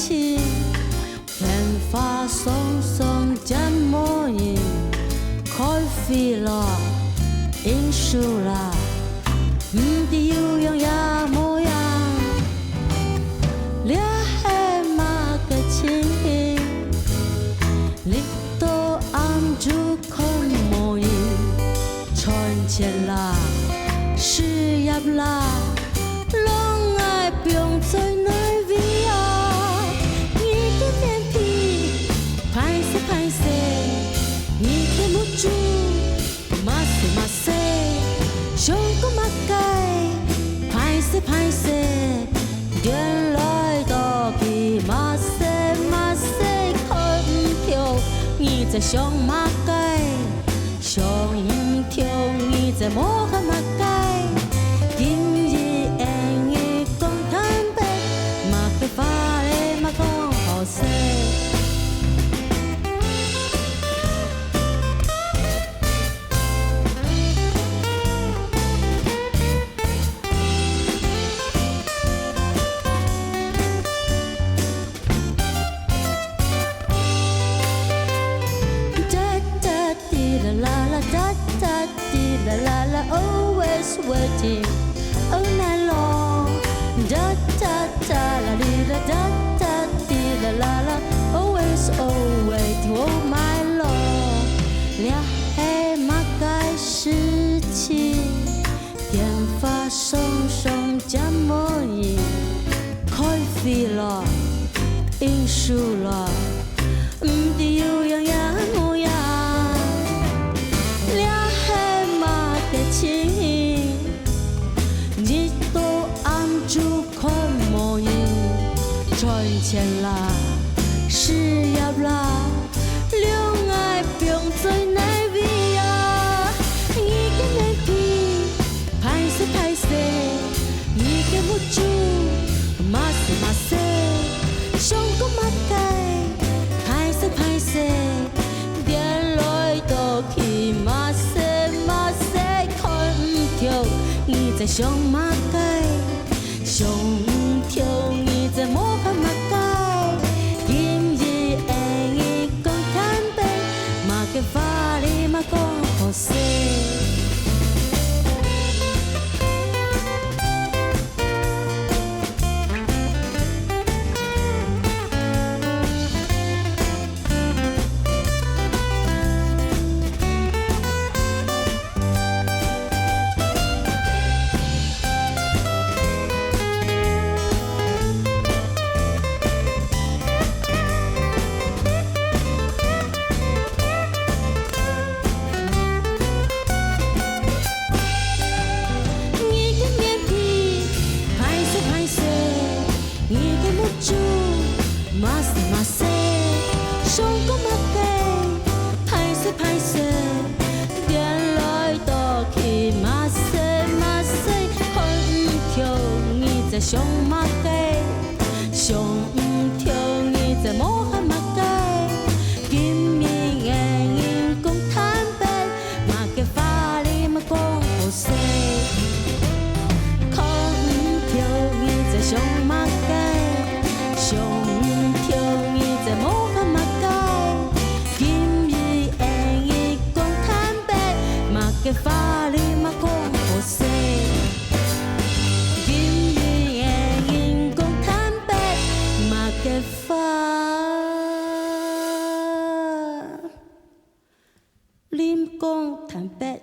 情，天发松松怎么影，开飞了，樱树啦，唔知有样呀模样，俩海马个情，你都按住看模样，穿前啦，事业啦。long ai biong chơi nơi vi à nghĩ cái miền pi phai se nghĩ cái mút chu mà se trong có mắt cay phai se điện lời to kỳ mà se không thiếu nghĩ在trong mắt cay trong thiếu nghĩ在摸看mắt cay fare ma con José da da di la la da da di la la always waiting all night long da da da la di da da da di la la la always waiting oh my lord 俩黑马该事情电发松松怎么影开飞了樱树了唔知有样呀模样俩黑马的情你都按住看模样赚钱啦事业啦恋爱不用最难为啊一个面皮拍摄一个木珠马塞上个马盖拍摄电来到去马塞看跳你在上马盖上跳你在摸看马盖今日爱你讲坦白马给法里马讲好些马塞上个马盖拍摄电来到去马塞看跳你在上马盖上跳你在摸下马盖今日爱你讲坦白马盖法里马讲好些看跳你在上马盖上跳你在摸下马盖今日爱你讲坦白马盖法里马讲好些今日爱你讲坦白马盖法里讲坦白